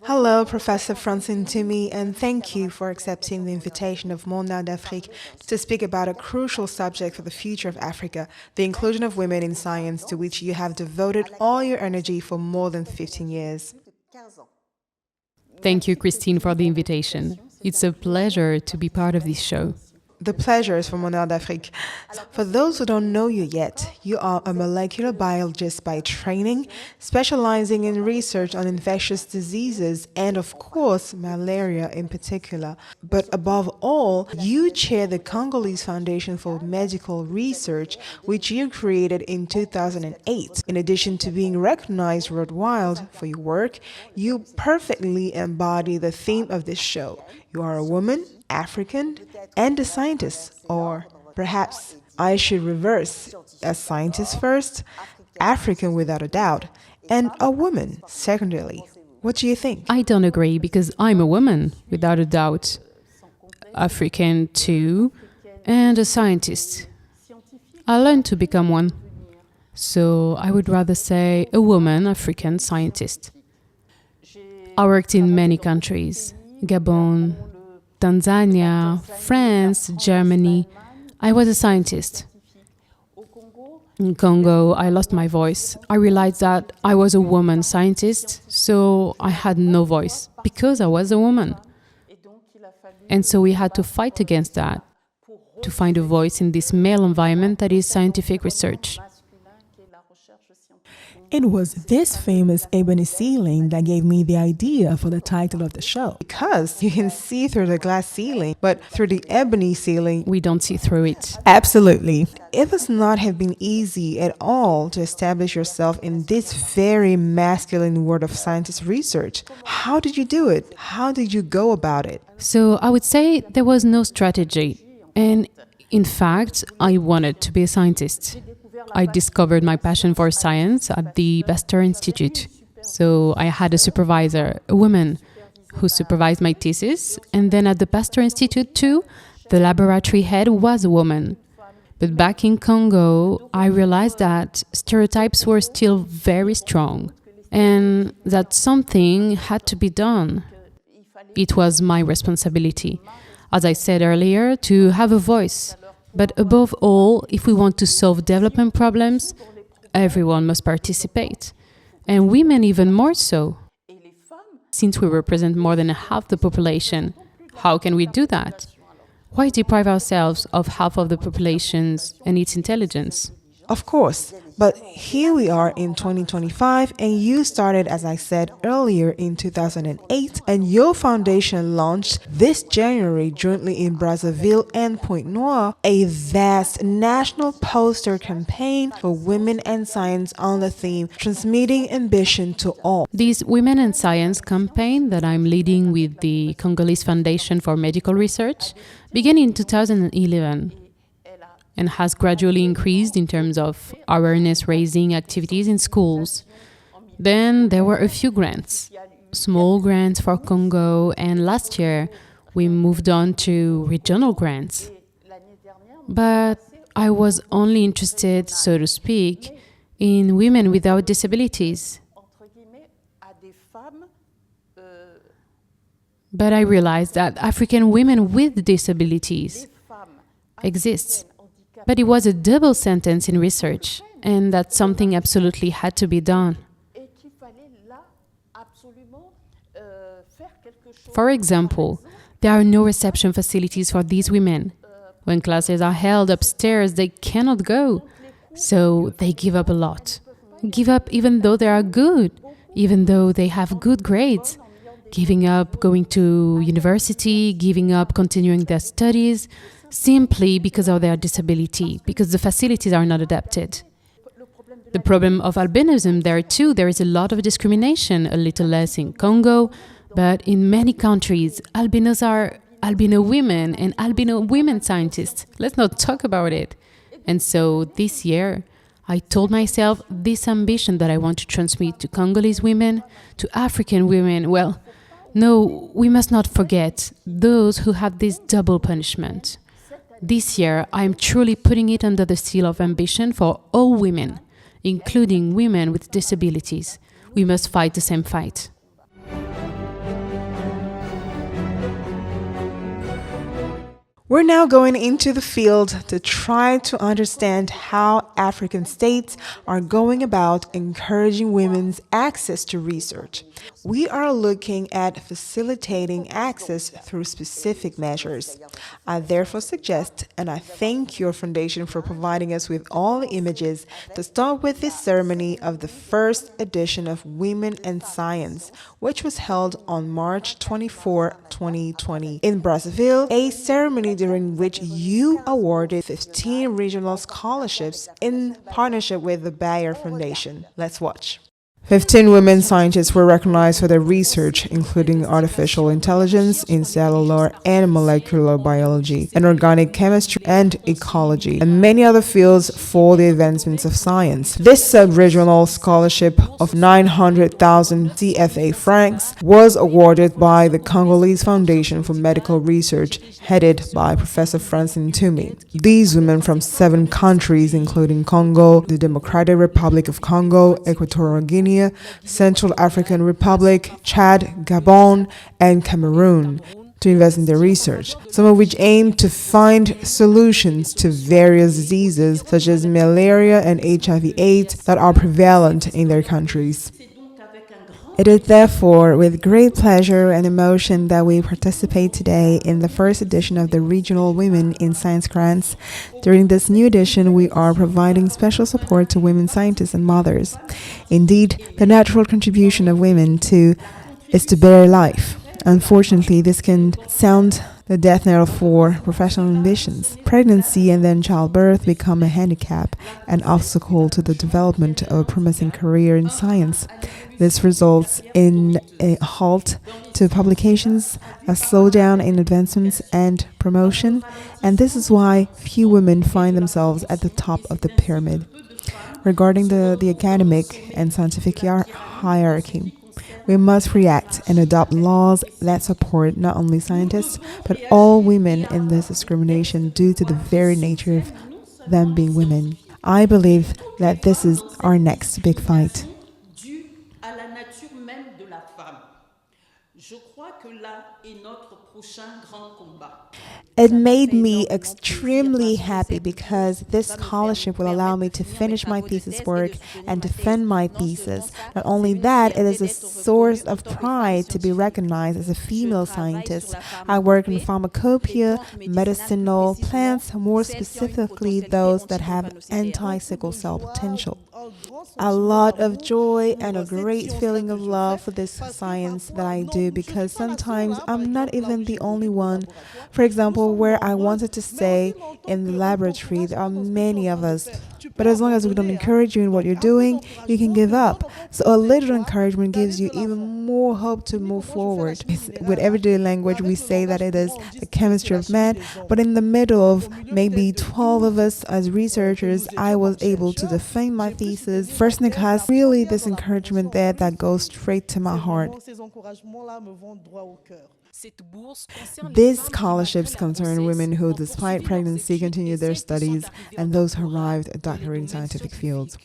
Hello, Professor Francine Ntoumi, and thank you for accepting the invitation of Mon Heure d'Afrique to speak about a crucial subject for the future of Africa, the inclusion of women in science, to which you have devoted all your energy for more than 15 years. Thank you, Christine, for the invitation. It's a pleasure to be part of this show. The pleasure is for Mon Heure d'Afrique. For those who don't know you yet, you are a molecular biologist by training, specializing in research on infectious diseases and, of course, malaria in particular. But above all, you chair the Congolese Foundation for Medical Research, which you created in 2008. In addition to being recognized worldwide for your work, you perfectly embody the theme of this show. You are a woman, African, and a scientist, or perhaps I should reverse: a scientist first, African without a doubt, and a woman secondarily. What do you think? I don't agree because I'm a woman, without a doubt. African too, and a scientist. I learned to become one. So I would rather say a woman, African scientist. I worked in many countries: Gabon, Tanzania, France, Germany. I was a scientist. In Congo, I lost my voice. I realized that I was a woman scientist, so I had no voice because I was a woman. And so we had to fight against that, to find a voice in this male environment that is scientific research. It was this famous ebony ceiling that gave me the idea for the title of the show. Because you can see through the glass ceiling, but through the ebony ceiling, We don't see through it. Absolutely. it must not have been easy at all to establish yourself in this very masculine world of scientist research. How did you do it? How did you go about it? So I would say there was no strategy. And in fact, I wanted to be a scientist. I discovered my passion for science at the Pasteur Institute. So I had a supervisor, a woman, who supervised my thesis. And then at the Pasteur Institute too, the laboratory head was a woman. But back in Congo, I realized that stereotypes were still very strong and that something had to be done. It was my responsibility, as I said earlier, to have a voice. But above all, if we want to solve development problems, everyone must participate. And women even more so. Since we represent more than half the population, how can we do that? Why deprive ourselves of half of the population and its intelligence? Of course, but here we are in 2025, and you started, as I said earlier, in 2008, and your foundation launched this January jointly in Brazzaville and Pointe-Noire a vast national poster campaign for women and science on the theme Transmitting Ambition to All. This Women in Science campaign that I'm leading with the Congolese Foundation for Medical Research began in 2011. And has gradually increased in terms of awareness-raising activities in schools. Then there were a few grants, small grants for Congo, and last year we moved on to regional grants. But I was only interested, so to speak, in women without disabilities. But I realized that African women with disabilities exist. But it was a double sentence in research, and that something absolutely had to be done. For example, there are no reception facilities for these women. When classes are held upstairs, they cannot go, so they give up a lot. Give up even though they are good, even though they have good grades. Giving up going to university, giving up continuing their studies, simply because of their disability, because the facilities are not adapted. The problem of albinism there too, there is a lot of discrimination, a little less in Congo, but in many countries, albinos are albino women and albino women scientists. Let's not talk about it. And so this year, I told myself this ambition that I want to transmit to Congolese women, to African women, well, no, we must not forget those who have this double punishment. This year, I am truly putting it under the seal of ambition for all women, including women with disabilities. We must fight the same fight. We're now going into the field to try to understand how African states are going about encouraging women's access to research. We are looking at facilitating access through specific measures. I therefore suggest, and I thank your foundation for providing us with all the images, to start with this ceremony of the first edition of Women and Science, which was held on March 24, 2020 in Brazzaville, a ceremony during which you awarded 15 regional scholarships in partnership with the Bayer Foundation. Let's watch. 15 women scientists were recognized for their research, including artificial intelligence in cellular and molecular biology, and organic chemistry and ecology, and many other fields for the advancements of science. This sub-regional scholarship of 900,000 CFA francs was awarded by the Congolese Foundation for Medical Research, headed by Professor Francine Ntoumi. These women from 7 countries, including Congo, the Democratic Republic of Congo, Equatorial Guinea, Central African Republic, Chad, Gabon, and Cameroon, to invest in their research, some of which aim to find solutions to various diseases such as malaria and HIV/AIDS that are prevalent in their countries. It is therefore with great pleasure and emotion that we participate today in the first edition of the Regional Women in Science Grants. During this new edition, we are providing special support to women scientists and mothers. Indeed, the natural contribution of women is to bear life. Unfortunately, this can sound the death knell for professional ambitions. Pregnancy and then childbirth become a handicap, an obstacle to the development of a promising career in science. This results in a halt to publications, a slowdown in advancements and promotion, and this is why few women find themselves at the top of the pyramid. Regarding the academic and scientific hierarchy, we must react and adopt laws that support not only scientists, but all women in this discrimination due to the very nature of them being women. I believe that this is our next big fight. It made me extremely happy because this scholarship will allow me to finish my thesis work and defend my thesis. Not only that, it is a source of pride to be recognized as a female scientist. I work in pharmacopoeia, medicinal plants, more specifically those that have anti-sickle cell potential. A lot of joy and a great feeling of love for this science that I do, because sometimes I'm not even the only one. For example, where I wanted to stay in the laboratory, there are many of us. But as long as we don't encourage you in what you're doing, you can give up. So a little encouragement gives you even more hope to move forward. With everyday language, we say that it is the chemistry of man, but in the middle of maybe 12 of us as researchers, I was able to defend my thesis. First in the class, really this encouragement there that goes straight to my heart. These scholarships concern women who, despite pregnancy, continue their studies and those who arrived at Dakar in scientific fields.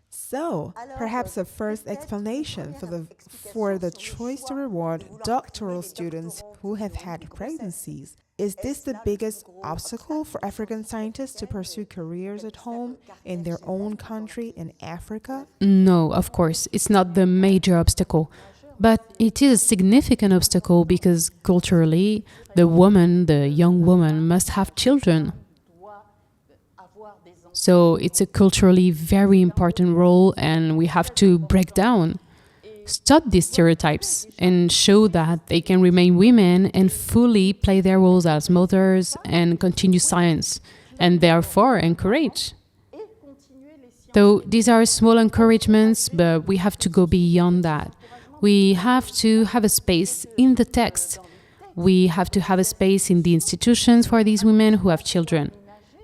So, perhaps a first explanation for the choice to reward doctoral students who have had pregnancies. Is this the biggest obstacle for African scientists to pursue careers at home, in their own country, in Africa? No, of course, it's not the major obstacle. But it is a significant obstacle because culturally, the young woman, must have children. So it's a culturally very important role, and we have to break down, stop these stereotypes, and show that they can remain women and fully play their roles as mothers and continue science, and therefore encourage. Though these are small encouragements, but we have to go beyond that. We have to have a space in the text. We have to have a space in the institutions for these women who have children,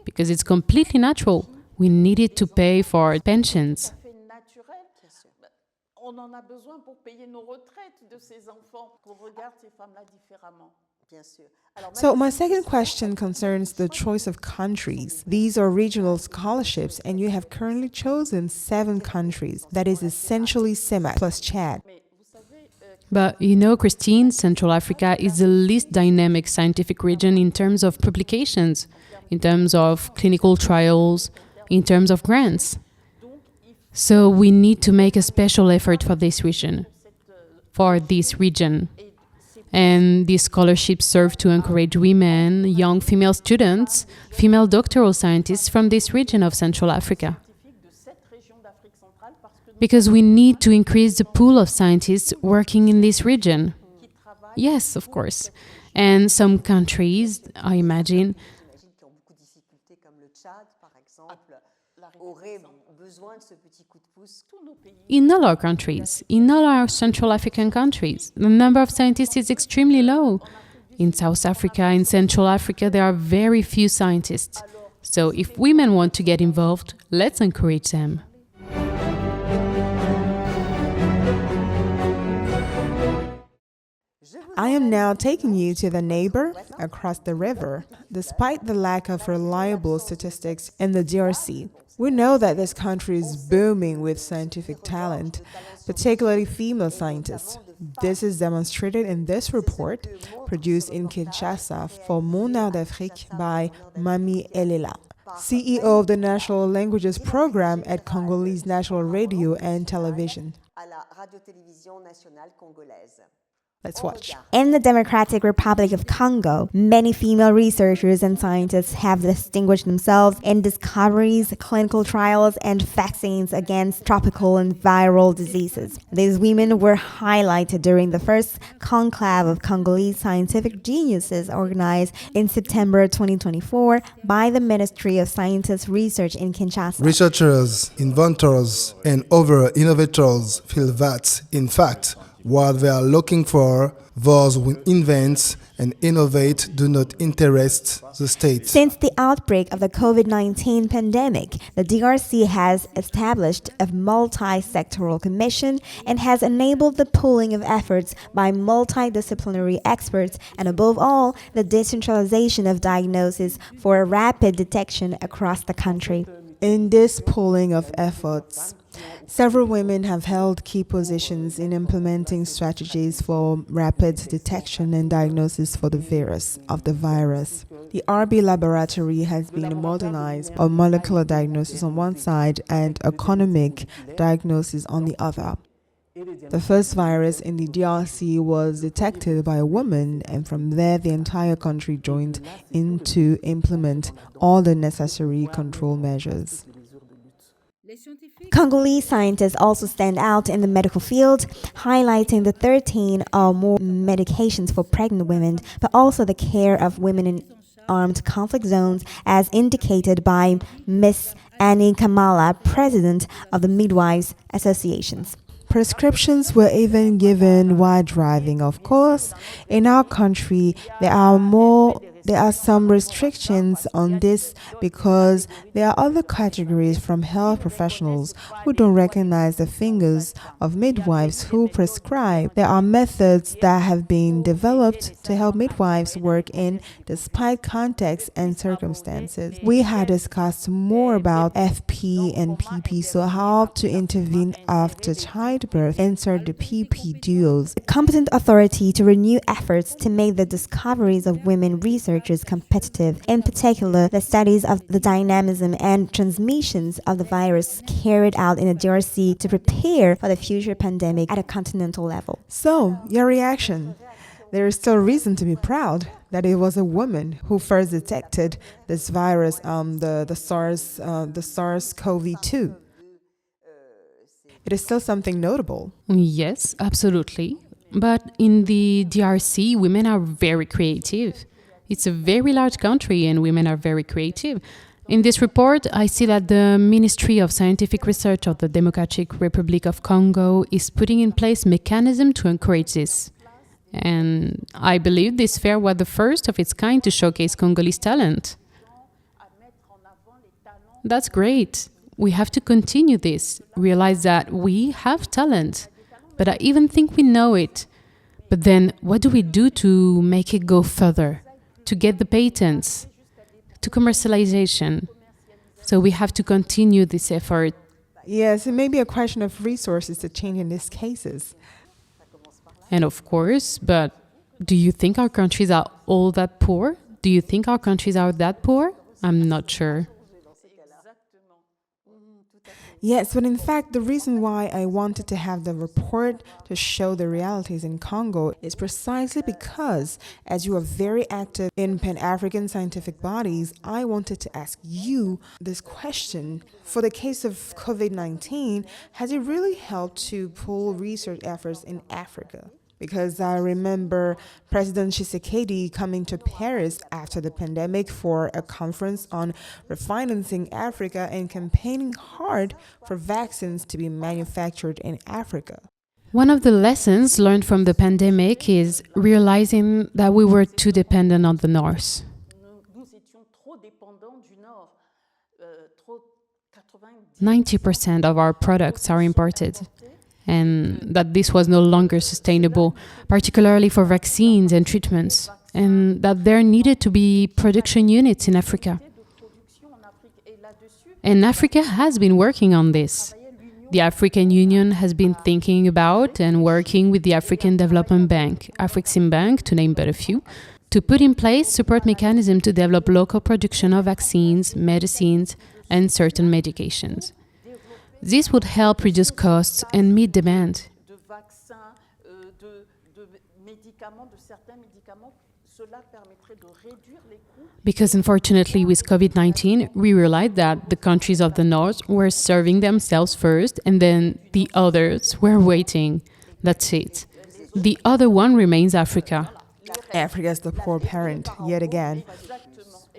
because it's completely natural. We needed to pay for pensions. So my second question concerns the choice of countries. These are regional scholarships, and you have currently chosen 7 countries. That is essentially CEMAC plus Chad. But you know, Christine, Central Africa is the least dynamic scientific region in terms of publications, in terms of clinical trials, in terms of grants. So we need to make a special effort for this region. And these scholarships serve to encourage women, young female students, female doctoral scientists from this region of Central Africa. Because we need to increase the pool of scientists working in this region. Yes, of course. And some countries, I imagine, in all our countries, in all our Central African countries, the number of scientists is extremely low. In South Africa, in Central Africa, there are very few scientists. So if women want to get involved, let's encourage them. I am now taking you to the neighbor across the river. Despite the lack of reliable statistics in the DRC, we know that this country is booming with scientific talent, particularly female scientists. This is demonstrated in this report produced in Kinshasa for Mon Heure by Mami Elela, CEO of the National Languages Program at Congolese National Radio and Television. Let's watch. In the Democratic Republic of Congo, many female researchers and scientists have distinguished themselves in discoveries, clinical trials, and vaccines against tropical and viral diseases. These women were highlighted during the first conclave of Congolese scientific geniuses organized in September 2024 by the Ministry of Science Research in Kinshasa. Researchers, inventors, and other innovators feel that, in fact, what they are looking for, those who invent and innovate do not interest the state. Since the outbreak of the COVID-19 pandemic, the DRC has established a multi-sectoral commission and has enabled the pooling of efforts by multidisciplinary experts and, above all, the decentralization of diagnosis for rapid detection across the country. In this pooling of efforts, several women have held key positions in implementing strategies for rapid detection and diagnosis for the virus. The RB laboratory has been modernized on molecular diagnosis on one side and economic diagnosis on the other. The first virus in the DRC was detected by a woman, and from there the entire country joined in to implement all the necessary control measures. Congolese scientists also stand out in the medical field, highlighting the 13 or more medications for pregnant women, but also the care of women in armed conflict zones, as indicated by Ms. Annie Kamala, president of the Midwives Associations. Prescriptions were even given while driving. Of course, in our country, there are some restrictions on this because there are other categories from health professionals who don't recognize the fingers of midwives who prescribe. There are methods that have been developed to help midwives work in despite context and circumstances. We had discussed more about FP and PP, so how to intervene after childbirth, insert the PP duos. The competent authority to renew efforts to make the discoveries of women researchers competitive, in particular the studies of the dynamism and transmissions of the virus carried out in the DRC to prepare for the future pandemic at a continental level. So, your reaction? There is still reason to be proud that it was a woman who first detected this virus, the SARS-CoV-2. It is still something notable. Yes, absolutely. But in the DRC, women are very creative. It's a very large country and women are very creative. In this report, I see that the Ministry of Scientific Research of the Democratic Republic of Congo is putting in place mechanisms to encourage this. And I believe this fair was the first of its kind to showcase Congolese talent. That's great. We have to continue this, realize that we have talent, but I even think we know it. But then what do we do to make it go further? To get the patents, to commercialization. So we have to continue this effort. Yes, it may be a question of resources to change in these cases. And of course, but do you think our countries are all that poor? Do you think our countries are that poor? I'm not sure. Yes, but in fact, the reason why I wanted to have the report to show the realities in Congo is precisely because, as you are very active in Pan-African scientific bodies, I wanted to ask you this question. For the case of COVID-19, has it really helped to pull research efforts in Africa? Because I remember President Tshisekedi coming to Paris after the pandemic for a conference on refinancing Africa and campaigning hard for vaccines to be manufactured in Africa. One of the lessons learned from the pandemic is realizing that we were too dependent on the North. 90% of our products are imported, and that this was no longer sustainable, particularly for vaccines and treatments, and that there needed to be production units in Africa. And Africa has been working on this. The African Union has been thinking about and working with the African Development Bank, Afreximbank, to name but a few, to put in place support mechanisms to develop local production of vaccines, medicines, and certain medications. This would help reduce costs and meet demand. Because unfortunately with COVID-19, we realized that the countries of the North were serving themselves first and then the others were waiting. That's it. The other one remains Africa. Africa is the poor parent, yet again.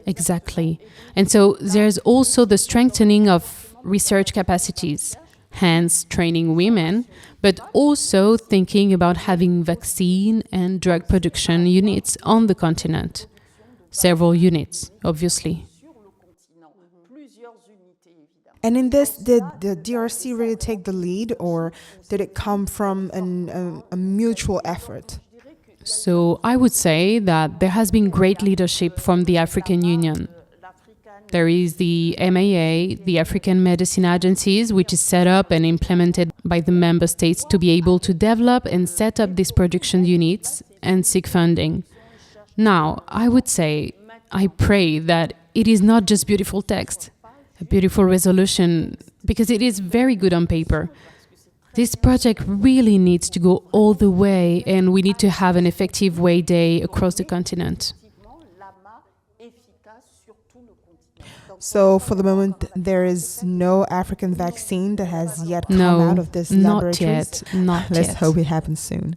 Exactly. And so there's also the strengthening of research capacities, hence training women, but also thinking about having vaccine and drug production units on the continent. Several units, obviously. And in this, did the DRC really take the lead, or did it come from a mutual effort? So I would say that there has been great leadership from the African Union. There is the MAA, the African Medicine Agencies, which is set up and implemented by the member states to be able to develop and set up these production units and seek funding. Now, I would say, I pray that it is not just beautiful text, a beautiful resolution, because it is very good on paper. This project really needs to go all the way, and we need to have an effective way day across the continent. So for the moment, there is no African vaccine that has yet come out of this laboratories? Not yet. Let's hope it happens soon.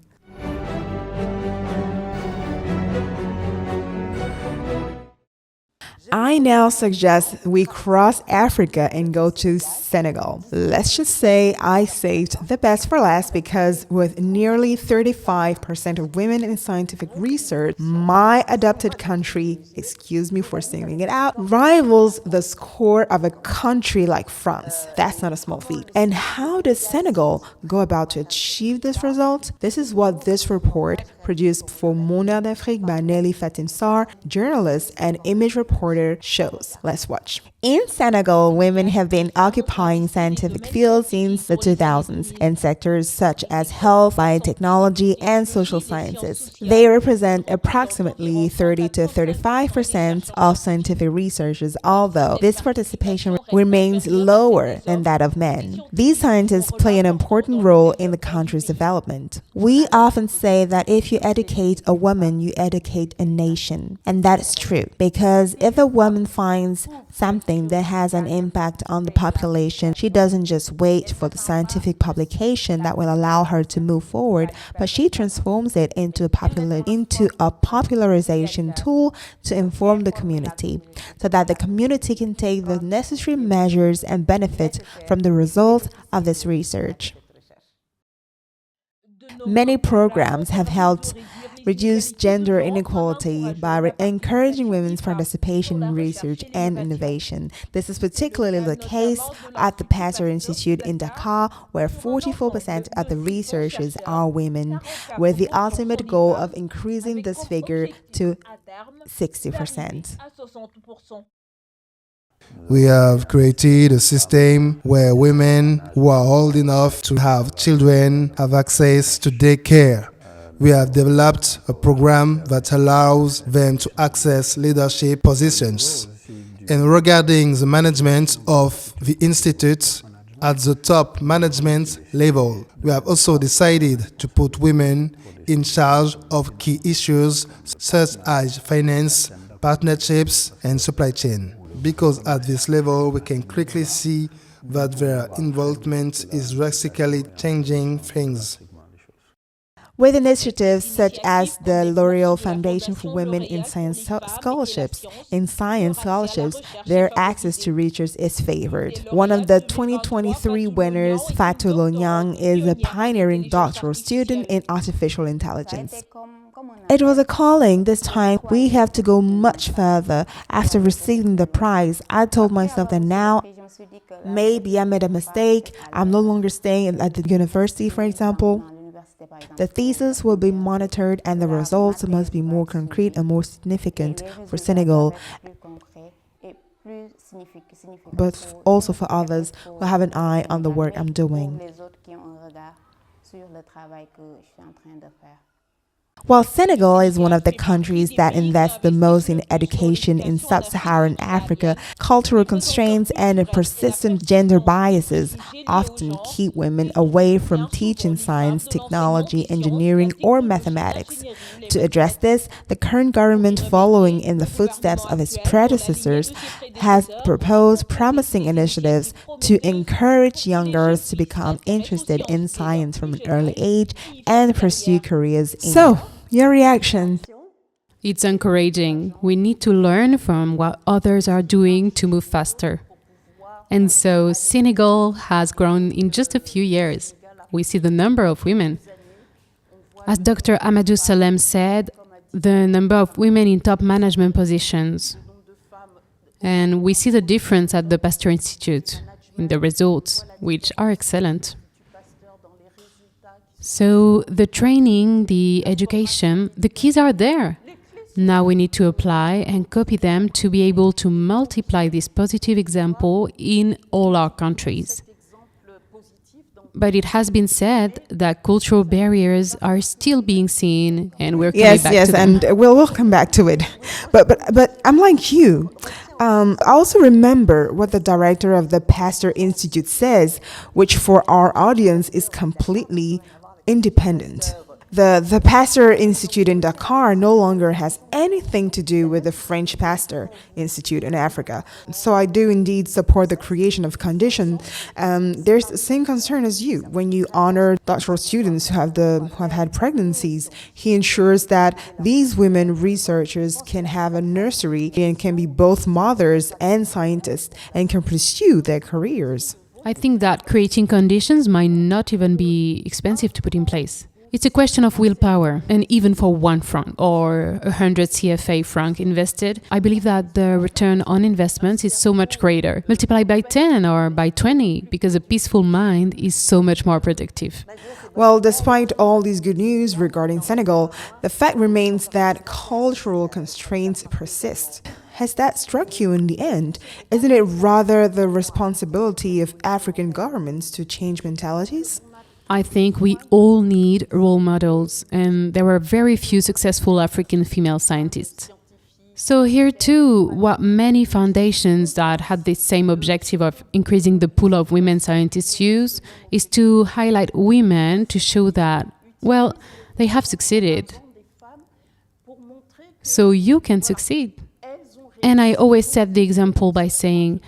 I now suggest we cross Africa and go to Senegal. Let's just say I saved the best for last because with nearly 35% of women in scientific research, my adopted country, excuse me for singing it out, rivals the score of a country like France. That's not a small feat. And how does Senegal go about to achieve this result? This is what this report, produced for Mon Heure d'Afrique by Nelly Fatim Sarr, journalist and image reporter, shows. Let's watch. In Senegal, women have been occupying scientific fields since the 2000s in sectors such as health, biotechnology, and social sciences. They represent approximately 30 to 35% of scientific researchers, although this participation remains lower than that of men. These scientists play an important role in the country's development. We often say that if you educate a woman, you educate a nation. And that is true, because if a woman finds something that has an impact on the population, she doesn't just wait for the scientific publication that will allow her to move forward, but she transforms it into a popularization tool to inform the community, so that the community can take the necessary measures and benefit from the results of this research. Many programs have helped reduce gender inequality by encouraging women's participation in research and innovation. This is particularly the case at the Pasteur Institute in Dakar, where 44% of the researchers are women, with the ultimate goal of increasing this figure to 60%. We have created a system where women who are old enough to have children have access to daycare. we have developed a program that allows them to access leadership positions. And regarding the management of the Institute, at the top management level, we have also decided to put women in charge of key issues such as finance, partnerships, and supply chain. Because at this level, we can quickly see that their involvement is drastically changing things. With initiatives such as the L'Oreal Foundation for Women in Science Scholarships, their access to research is favored. One of the 2023 winners, Fatou Lonyang, is a pioneering doctoral student in artificial intelligence. It was a calling. This time, we have to go much further. After receiving the prize, I told myself that now, maybe I made a mistake. I'm no longer staying at the university, for example. The thesis will be monitored and the results must be more concrete and more significant for Senegal, but also for others who have an eye on the work I'm doing. While Senegal is one of the countries that invest the most in education in sub-Saharan Africa, cultural constraints and persistent gender biases often keep women away from teaching science, technology, engineering, or mathematics. To address this, the current government, following in the footsteps of its predecessors, has proposed promising initiatives to encourage young girls to become interested in science from an early age and pursue careers in So, your reaction? It's encouraging. We need to learn from what others are doing to move faster. And so Senegal has grown in just a few years. We see the number of women. As Dr. Amadou Salem said, the number of women in top management positions. And we see the difference at the Pasteur Institute in the results, which are excellent. So the training, the education, the keys are there. Now we need to apply and copy them to be able to multiply this positive example in all our countries. But it has been said that cultural barriers are still being seen, and we're coming back to them. and we'll come back to it. But I'm like you. I also remember what the director of the Pasteur Institute says, which for our audience is completely independent. The Pasteur Institute in Dakar no longer has anything to do with the French Pasteur Institute in Africa. So I do indeed support the creation of conditions. There's the same concern as you. When you honor doctoral students who have had pregnancies, he ensures that these women researchers can have a nursery and can be both mothers and scientists and can pursue their careers. I think that creating conditions might not even be expensive to put in place. It's a question of willpower, and even for 1 franc or 100 CFA franc invested, I believe that the return on investments is so much greater. Multiply by 10 or by 20, because a peaceful mind is so much more productive. Well, despite all these good news regarding Senegal, the fact remains that cultural constraints persist. Has that struck you in the end? Isn't it rather the responsibility of African governments to change mentalities? I think we all need role models, and there were very few successful African female scientists. So here too, what many foundations that had this same objective of increasing the pool of women scientists use is to highlight women to show that, well, they have succeeded. So you can succeed. And I always set the example by saying,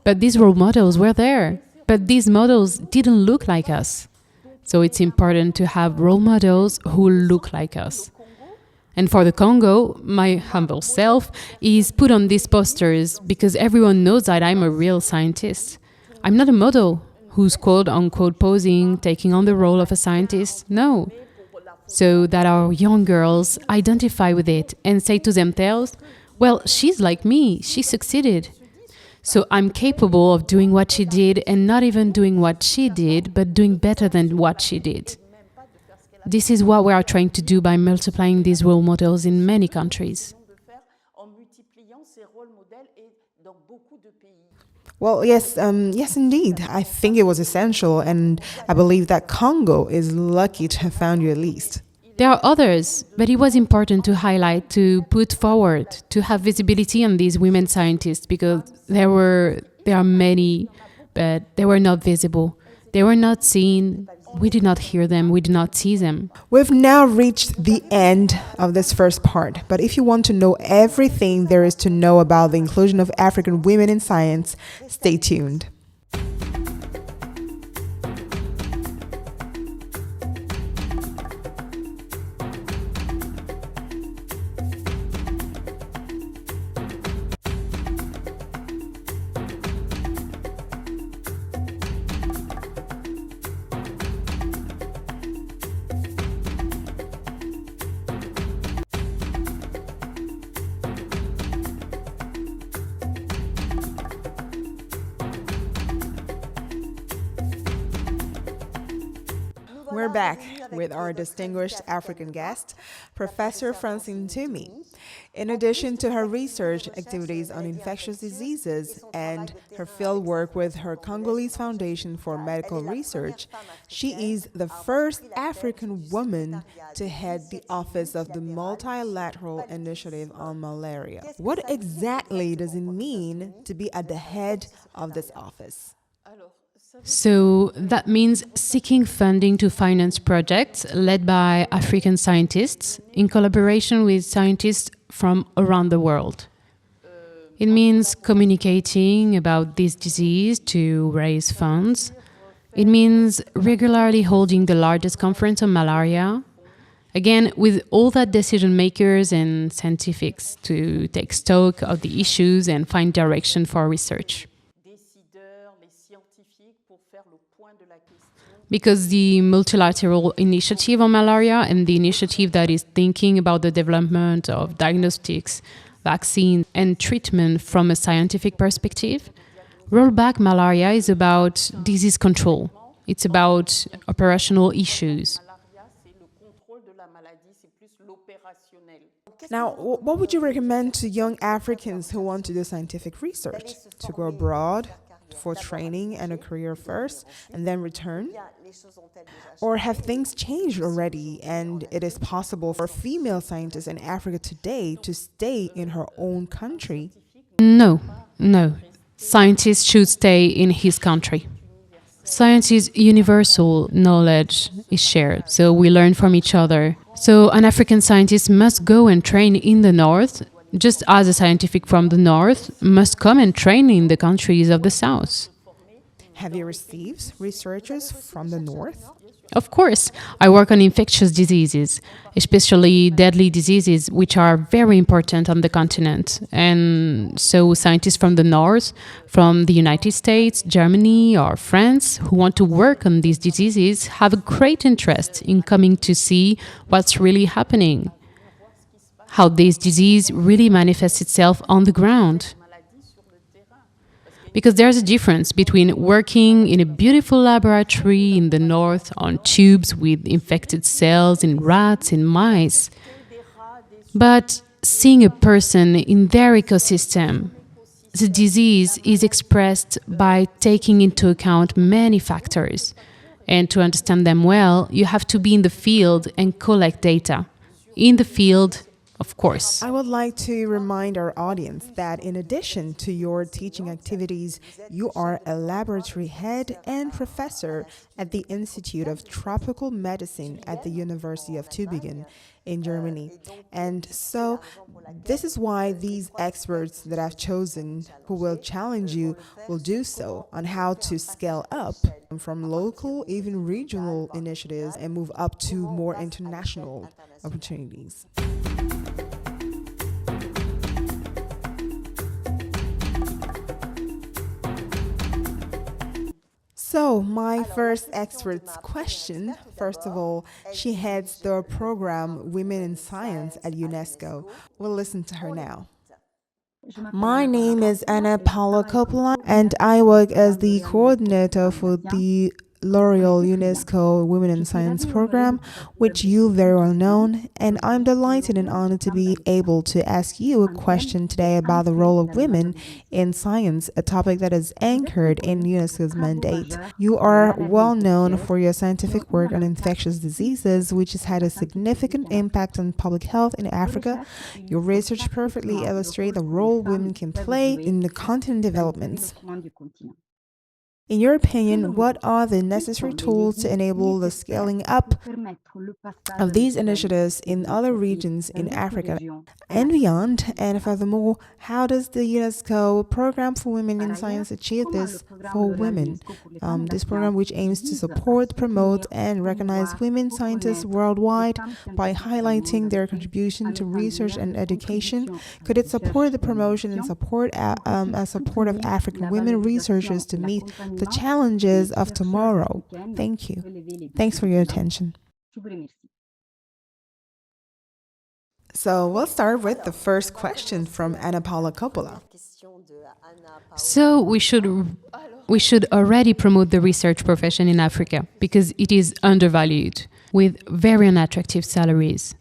but these role models were there. But these models didn't look like us. So it's important to have role models who look like us. And for the Congo, my humble self is put on these posters because everyone knows that I'm a real scientist. I'm not a model who's quote-unquote posing, taking on the role of a scientist. No. So that our young girls identify with it and say to themselves, well, she's like me, she succeeded. So I'm capable of doing what she did, and not even doing what she did, but doing better than what she did. This is what we are trying to do by multiplying these role models in many countries. Well, yes, indeed. I think it was essential, and I believe that Congo is lucky to have found you at least. There are others, but it was important to highlight, to put forward, to have visibility on these women scientists because there are many, but they were not visible. They were not seen. We did not hear them. We did not see them. We've now reached the end of this first part, but if you want to know everything there is to know about the inclusion of African women in science, stay tuned. We're back with our distinguished African guest, Professor Francine Ntoumi. In addition to her research activities on infectious diseases and her field work with her Congolese Foundation for Medical Research, she is the first African woman to head the office of the Multilateral Initiative on Malaria. What exactly does it mean to be at the head of this office? So that means seeking funding to finance projects led by African scientists in collaboration with scientists from around the world. It means communicating about this disease to raise funds. It means regularly holding the largest conference on malaria, again with all that decision makers and scientifics to take stock of the issues and find direction for research. Because the multilateral initiative on malaria and the initiative that is thinking about the development of diagnostics, vaccine, and treatment from a scientific perspective, Rollback Malaria is about disease control. It's about operational issues. Now, what would you recommend to young Africans who want to do scientific research? To go abroad for training and a career first and then return? Or have things changed already and it is possible for female scientists in Africa today to stay in her own country? No. Scientists should stay in his country. Science is universal, knowledge is shared, so we learn from each other. So an African scientist must go and train in the north, just as a scientific from the north must come and train in the countries of the south. Have you received researchers from the north? Of course, I work on infectious diseases, especially deadly diseases, which are very important on the continent. And so scientists from the north, from the United States, Germany, or France, who want to work on these diseases, have a great interest in coming to see what's really happening, how this disease really manifests itself on the ground. Because there's a difference between working in a beautiful laboratory in the north on tubes with infected cells in rats and mice, but seeing a person in their ecosystem. The disease is expressed by taking into account many factors. And to understand them well, you have to be in the field and collect data. In the field, of course. I would like to remind our audience that in addition to your teaching activities, you are a laboratory head and professor at the Institute of Tropical Medicine at the University of Tübingen in Germany. And so this is why these experts that I've chosen who will challenge you will do so on how to scale up from local, even regional initiatives and move up to more international opportunities. So, my first expert's question, first of all, she heads the program Women in Science at UNESCO. We'll listen to her now. My name is Anna Paula Coppola, and I work as the coordinator for the L'Oreal UNESCO Women in Science program, which you very well know, and I'm delighted and honored to be able to ask you a question today about the role of women in science, a topic that is anchored in UNESCO's mandate. You are well known for your scientific work on infectious diseases, which has had a significant impact on public health in Africa. Your research perfectly illustrates the role women can play in the continent developments. In your opinion, what are the necessary tools to enable the scaling up of these initiatives in other regions in Africa and beyond? And furthermore, how does the UNESCO Program for Women in Science achieve this for women? This program, which aims to support, promote, and recognize women scientists worldwide by highlighting their contribution to research and education, could it support the promotion and support of African women researchers to meet the challenges of tomorrow? Thank you. Thanks for your attention. So we'll start with the first question from Ana Paula Coppola. So we should already promote the research profession in Africa because it is undervalued with very unattractive salaries.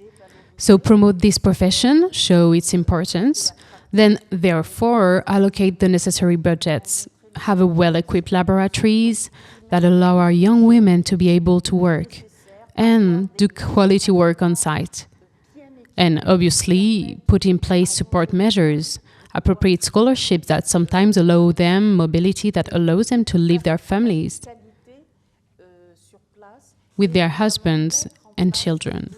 So promote this profession, show its importance, then therefore allocate the necessary budgets, have a well-equipped laboratories that allow our young women to be able to work and do quality work on site. And obviously put in place support measures, appropriate scholarships that sometimes allow them mobility that allows them to leave their families with their husbands and children.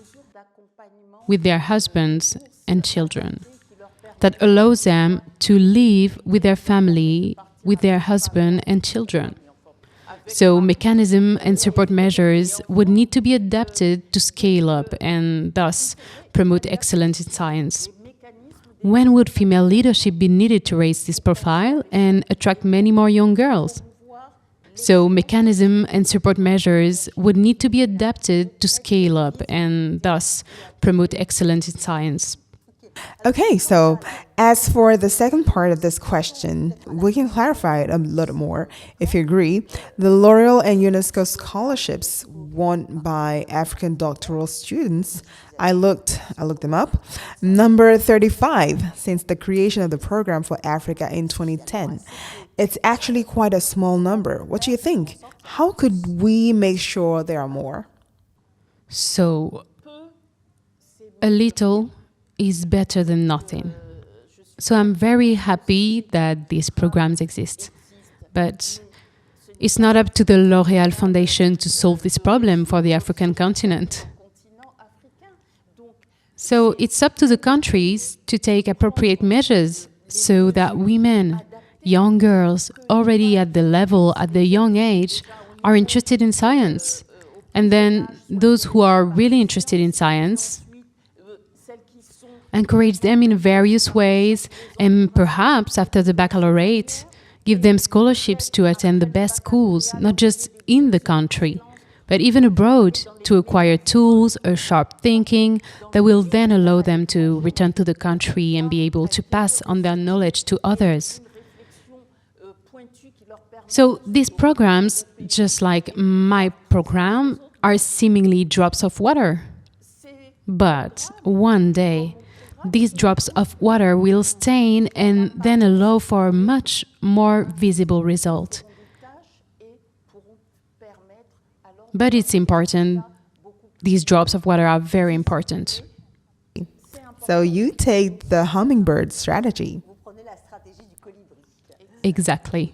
That allows them to live with their family, with their husband and children. So mechanism and support measures would need to be adapted to scale up and thus promote excellence in science. When would female leadership be needed to raise this profile and attract many more young girls? So mechanism and support measures would need to be adapted to scale up and thus promote excellence in science. Okay, so as for the second part of this question, we can clarify it a little more. If you agree, the L'Oreal and UNESCO scholarships won by African doctoral students, I looked them up, number 35 since the creation of the program for Africa in 2010. It's actually quite a small number. What do you think? How could we make sure there are more? So, a little is better than nothing. So I'm very happy that these programs exist. But it's not up to the L'Oréal Foundation to solve this problem for the African continent. So it's up to the countries to take appropriate measures so that women, young girls, already at the young age, are interested in science. And then those who are really interested in science, encourage them in various ways, and perhaps after the baccalaureate, give them scholarships to attend the best schools, not just in the country, but even abroad, to acquire tools or sharp thinking that will then allow them to return to the country and be able to pass on their knowledge to others. So these programs, just like my program, are seemingly drops of water. But one day, these drops of water will stain and then allow for a much more visible result. But it's important. These drops of water are very important. So you take the hummingbird strategy. Exactly.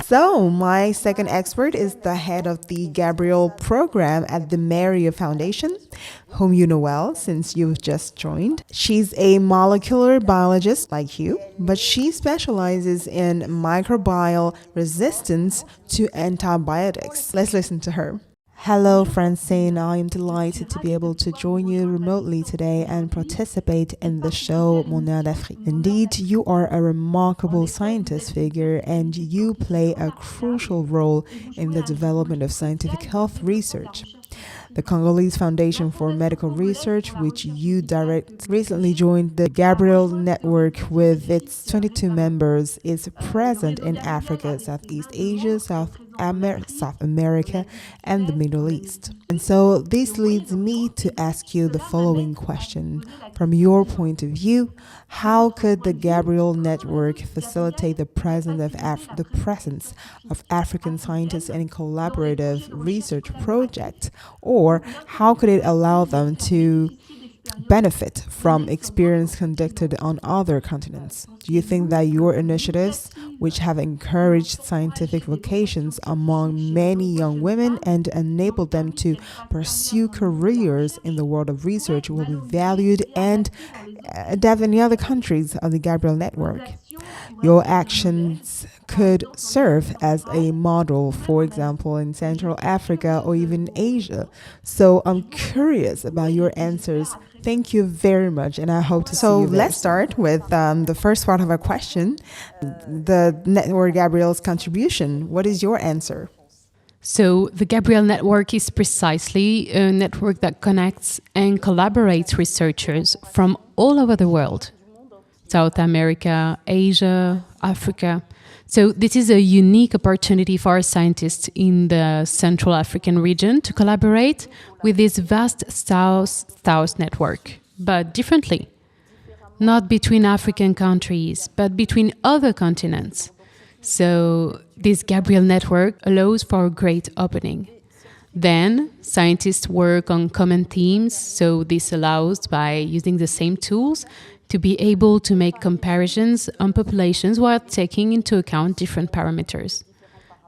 So, my second expert is the head of the Gabriel program at the Marien Foundation, whom you know well since you've just joined. She's a molecular biologist like you, but she specializes in microbial resistance to antibiotics. Let's listen to her. Hello, Francine. I am delighted to be able to join you remotely today and participate in the show Mon Heure d'Afrique. Indeed, you are a remarkable scientist figure and you play a crucial role in the development of scientific health research. The Congolese Foundation for Medical Research, which you direct, recently joined the Gabriel Network with its 22 members, is present in Africa, Southeast Asia, South America, and the Middle East. And so this leads me to ask you the following question. From your point of view, how could the Gabriel Network facilitate the presence of African scientists in a collaborative research project? Or how could it allow them to benefit from experience conducted on other continents? Do you think that your initiatives, which have encouraged scientific vocations among many young women and enabled them to pursue careers in the world of research, will be valued and adapted in the other countries of the Gabriel Network? Your actions could serve as a model, for example, in Central Africa or even Asia. So I'm curious about your answers. Thank you very much, and I hope to see you there. Let's start with the first part of our question, the Network Gabriel's contribution. What is your answer? So the Gabriel Network is precisely a network that connects and collaborates researchers from all over the world. South America, Asia, Africa. So this is a unique opportunity for our scientists in the Central African region to collaborate with this vast South network, but differently. Not between African countries, but between other continents. So this Gabriel Network allows for a great opening. Then scientists work on common themes, so this allows, by using the same tools, to be able to make comparisons on populations while taking into account different parameters.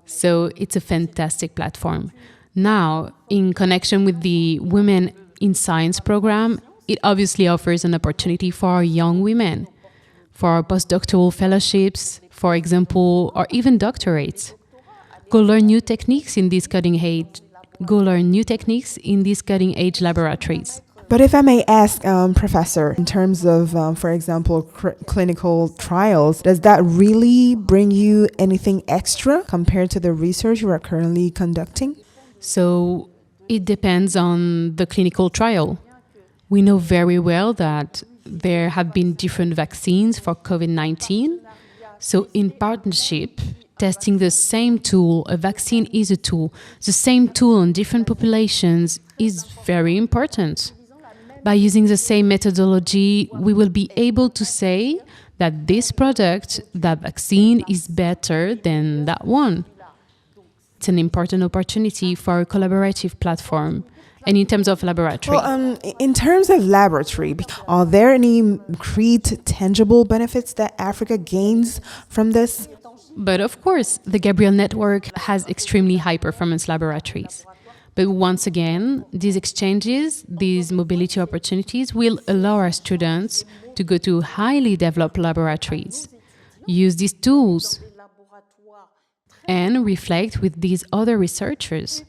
So it's a fantastic platform. Now, in connection with the Women in Science program, it obviously offers an opportunity for young women, for postdoctoral fellowships, for example, or even doctorates. Go learn new techniques in these cutting edge laboratories. But if I may ask, Professor, in terms of, for example, clinical trials, does that really bring you anything extra compared to the research you are currently conducting? So it depends on the clinical trial. We know very well that there have been different vaccines for COVID-19. So in partnership, testing the same tool, a vaccine is a tool, the same tool on different populations is very important. By using the same methodology, we will be able to say that this product, that vaccine, is better than that one. It's an important opportunity for a collaborative platform. And in terms of laboratory? Well, in terms of laboratory, are there any concrete, tangible benefits that Africa gains from this? But of course, the Gabriel Network has extremely high-performance laboratories. But once again, these exchanges, these mobility opportunities will allow our students to go to highly developed laboratories, use these tools, and reflect with these other researchers.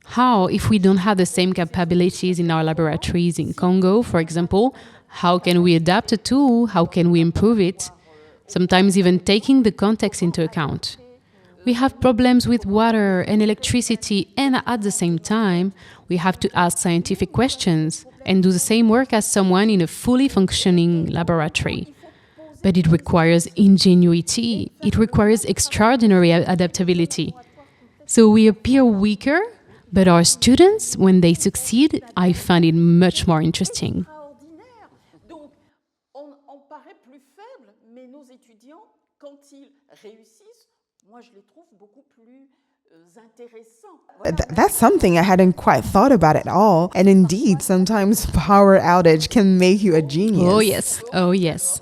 How, if we don't have the same capabilities in our laboratories in Congo, for example, how can we adapt a tool? How can we improve it? Sometimes even taking the context into account. We have problems with water and electricity, and at the same time, we have to ask scientific questions and do the same work as someone in a fully functioning laboratory. But it requires ingenuity. It requires extraordinary adaptability. So we appear weaker, but our students, when they succeed, I find it much more interesting. That's something I hadn't quite thought about at all. And indeed, sometimes power outage can make you a genius. Oh, yes. Oh, yes.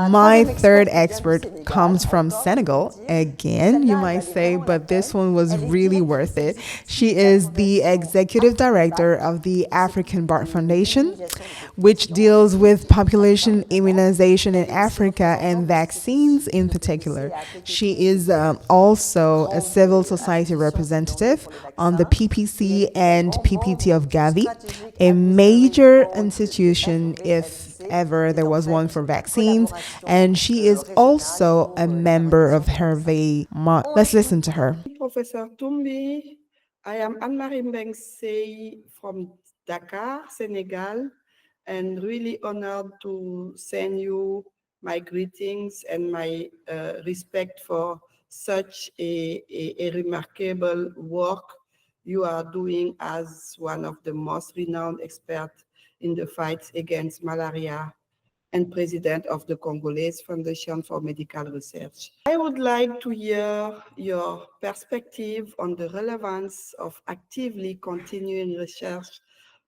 My third expert comes from Senegal. Again, you might say, but this one was really worth it. She is the executive director of the African Bar Foundation, which deals with population immunization in Africa and vaccines in particular. She is also a civil society representative on the PPC and PPT of Gavi, a major institution ever there was one for vaccines, and she is also a member of Hervé. Let's listen to her. Professor Ntoumi, I am Anne-Marie from Dakar, Senegal, and really honored to send you my greetings and my respect for such a remarkable work you are doing as one of the most renowned experts in the fight against malaria and president of the Congolese Foundation for Medical Research. I would like to hear your perspective on the relevance of actively continuing research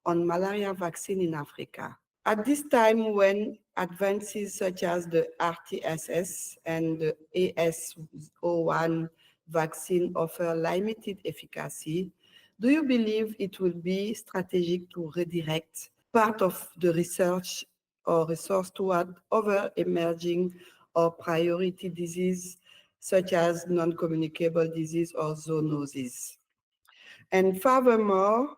on malaria vaccine in Africa. At this time when advances such as the RTSS and the AS01 vaccine offer limited efficacy, do you believe it will be strategic to redirect part of the research or resource toward other emerging or priority disease such as non-communicable disease or zoonoses? And furthermore,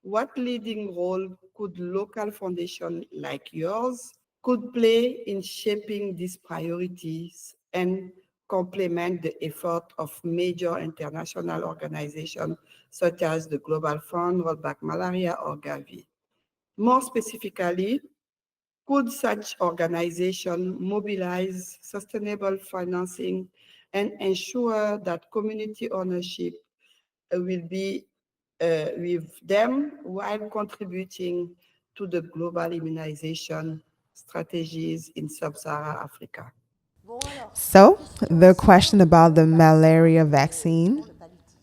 what leading role could local foundations like yours could play in shaping these priorities and complement the effort of major international organizations such as the Global Fund, Rollback Malaria, or Gavi? More specifically, could such organizations mobilize sustainable financing and ensure that community ownership will be with them while contributing to the global immunization strategies in sub-Saharan Africa? So, the question about the malaria vaccine.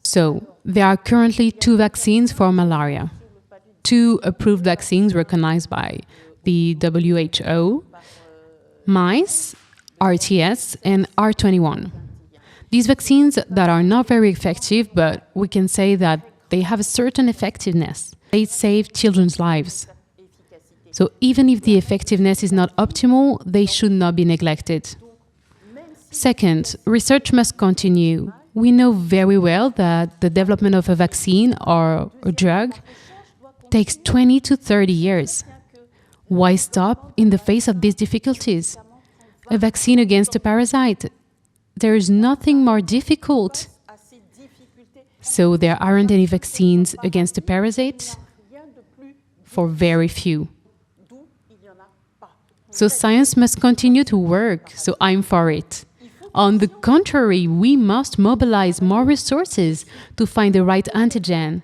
So, there are currently 2 vaccines for malaria. 2 approved vaccines recognized by the WHO, mice, RTS, and R21. These vaccines that are not very effective, but we can say that they have a certain effectiveness. They save children's lives. So even if the effectiveness is not optimal, they should not be neglected. Second, research must continue. We know very well that the development of a vaccine or a drug takes 20 to 30 years. Why stop in the face of these difficulties? A vaccine against a parasite, there is nothing more difficult. So there aren't any vaccines against a parasite? For very few. So science must continue to work, so I'm for it. On the contrary, we must mobilize more resources to find the right antigen,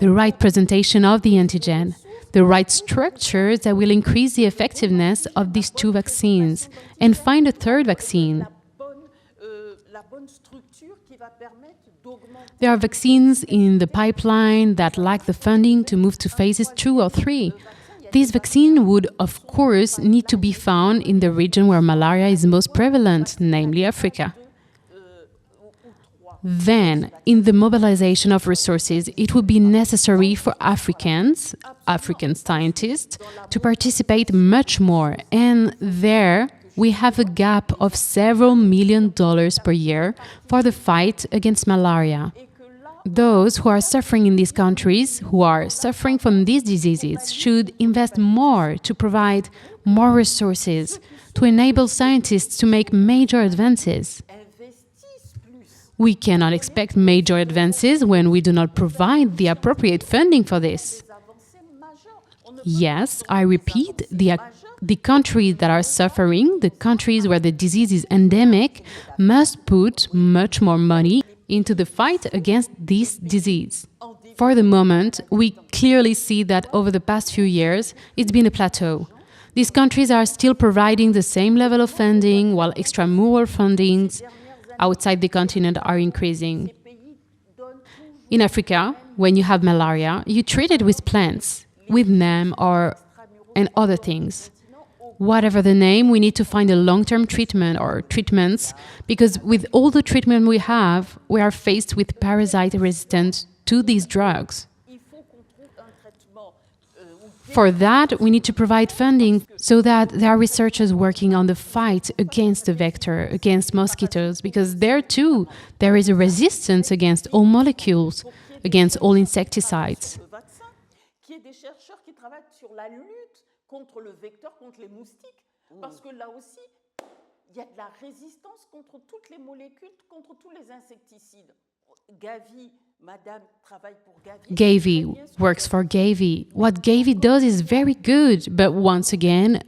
the right presentation of the antigen, the right structures that will increase the effectiveness of these 2 vaccines, and find a third vaccine. There are vaccines in the pipeline that lack the funding to move to phases 2 or 3. These vaccines would, of course, need to be found in the region where malaria is most prevalent, namely Africa. Then, in the mobilization of resources, it would be necessary for African scientists, to participate much more. And there, we have a gap of several $1 million per year for the fight against malaria. Those who are suffering in these countries, who are suffering from these diseases, should invest more to provide more resources, to enable scientists to make major advances. We cannot expect major advances when we do not provide the appropriate funding for this. Yes, I repeat, the countries that are suffering, the countries where the disease is endemic, must put much more money into the fight against this disease. For the moment, we clearly see that over the past few years, it's been a plateau. These countries are still providing the same level of funding, while extramural fundings outside the continent are increasing. In Africa, when you have malaria, you treat it with plants, with NAM and other things. Whatever the name, we need to find a long-term treatment or treatments, because with all the treatment we have, we are faced with parasite resistant to these drugs. For that, we need to provide funding so that there are researchers working on the fight against the vector, against mosquitoes, because there too, there is a resistance against all molecules, against all insecticides. contre le vecteur, contre les moustiques, parce que là aussi, il y a de la résistance contre toutes les molécules, contre tous les insecticides. Gavi, madame travaille pour Gavi. Gavi works for Gavi. What Gavi does is very good, but once again,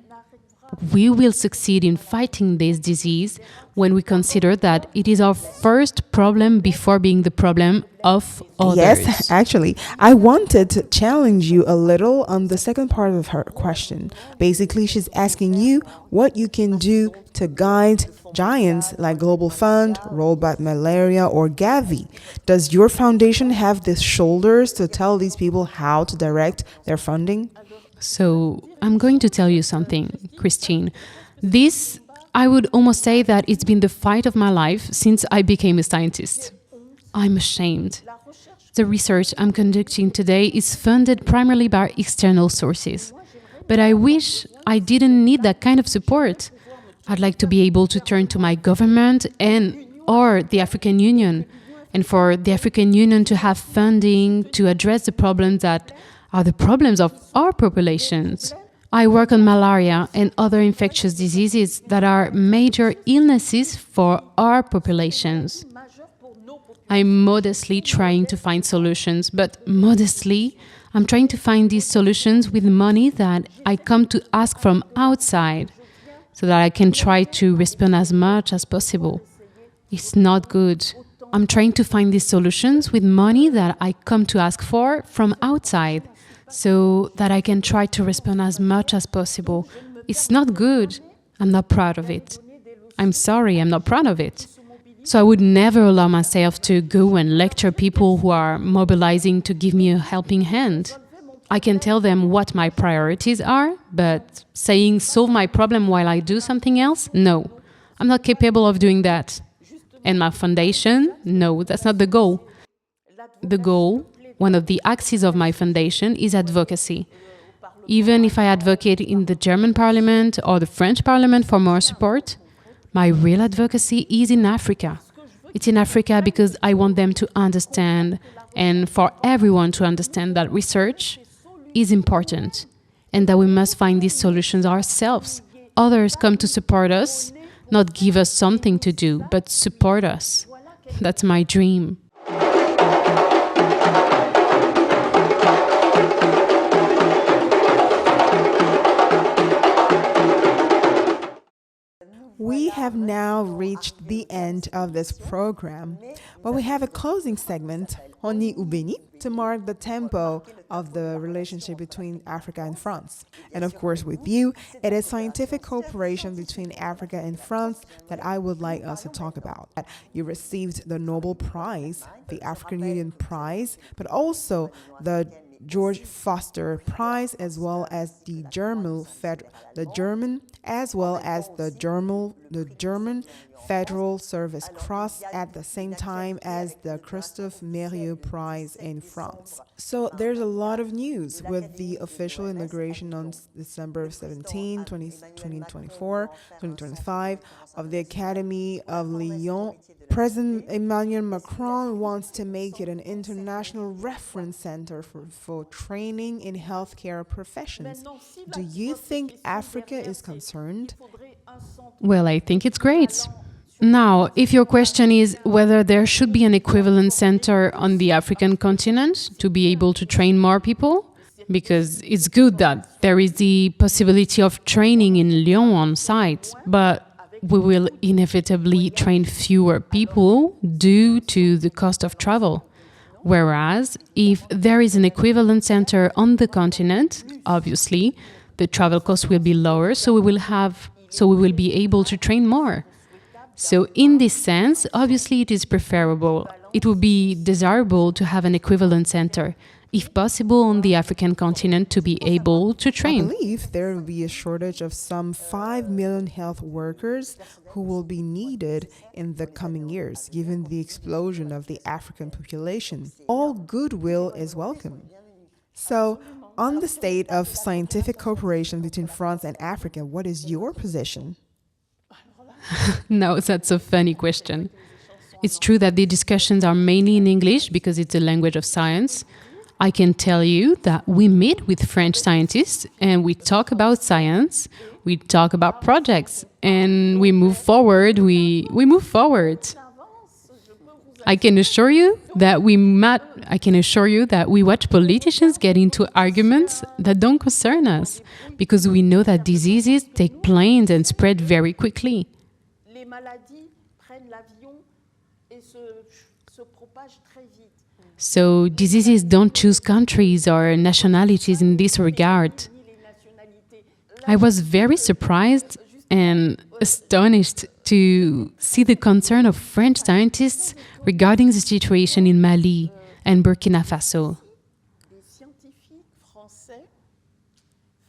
we will succeed in fighting this disease when we consider that it is our first problem before being the problem of others. Yes, actually, I wanted to challenge you a little on the second part of her question. Basically, she's asking you what you can do to guide giants like Global Fund, Rollback Malaria, or Gavi. Does your foundation have the shoulders to tell these people how to direct their funding? So I'm going to tell you something, Christine. This, I would almost say that it's been the fight of my life since I became a scientist. I'm ashamed. The research I'm conducting today is funded primarily by external sources. But I wish I didn't need that kind of support. I'd like to be able to turn to my government or the African Union, and for the African Union to have funding to address the problems that are the problems of our populations. I work on malaria and other infectious diseases that are major illnesses for our populations. I'm modestly trying to find solutions, but modestly, I'm trying to find these solutions with money that I come to ask from outside, so that I can try to respond as much as possible. It's not good. I'm trying to find these solutions with money that I come to ask for from outside, so that I can try to respond as much as possible. It's not good. I'm not proud of it. I'm sorry, I'm not proud of it. So I would never allow myself to go and lecture people who are mobilizing to give me a helping hand. I can tell them what my priorities are, but saying solve my problem while I do something else? No, I'm not capable of doing that. And my foundation? No, that's not the goal. The goal, one of the axes of my foundation, is advocacy. Even if I advocate in the German parliament or the French parliament for more support, my real advocacy is in Africa. It's in Africa because I want them to understand, and for everyone to understand, that research is important and that we must find these solutions ourselves. Others come to support us, not give us something to do, but support us. That's my dream. We have now reached the end of this program, but we have a closing segment, Ebony, to mark the tempo of the relationship between Africa and France. And of course, with you, it is scientific cooperation between Africa and France that I would like us to talk about. You received the Nobel Prize, the African Union Prize, but also the George Foster Prize, as well as the German Federal Service Cross, at the same time as the Christophe Mérieux Prize in France. So there's a lot of news with the official inauguration on December 17, 2025 of the Academy of Lyon. President Emmanuel Macron wants to make it an international reference center for training in healthcare professions. Do you think Africa is concerned? Well, I think it's great. Now, if your question is whether there should be an equivalent center on the African continent to be able to train more people, because it's good that there is the possibility of training in Lyon on site, but we will inevitably train fewer people due to the cost of travel. Whereas, if there is an equivalent center on the continent, obviously, the travel cost will be lower, so we will be able to train more. So in this sense, obviously it is preferable. It would be desirable to have an equivalent center, if possible, on the African continent to be able to train. I believe there will be a shortage of some 5 million health workers who will be needed in the coming years, given the explosion of the African population. All goodwill is welcome. So, on the state of scientific cooperation between France and Africa, what is your position? No, that's a funny question. It's true that the discussions are mainly in English because it's a language of science. I can tell you that we meet with French scientists and we talk about science, we talk about projects, and we move forward. We move forward. I can assure you that we watch politicians get into arguments that don't concern us because we know that diseases take planes and spread very quickly. Les maladies prennent l'avion et se propagent très vite. So diseases don't choose countries or nationalities in this regard. I was very surprised and astonished to see the concern of French scientists regarding the situation in Mali and Burkina Faso. Les scientifiques français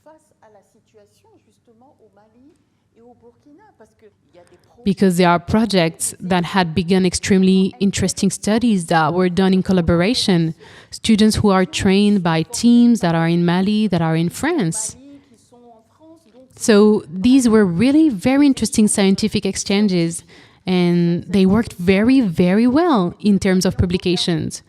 face à la situation justement au Mali et au Burkina parce que il y a des Because there are projects that had begun extremely interesting studies that were done in collaboration. Students who are trained by teams that are in Mali, that are in France. So these were really very interesting scientific exchanges, and they worked very, very well in terms of publications.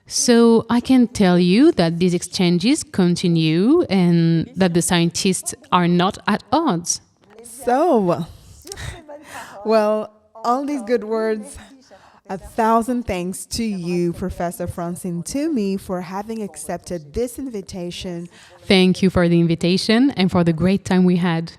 So I can tell you that these exchanges continue and that the scientists are not at odds. So, well, all these good words, 1,000 thanks to you, Professor Francine Ntoumi, for having accepted this invitation. Thank you for the invitation and for the great time we had.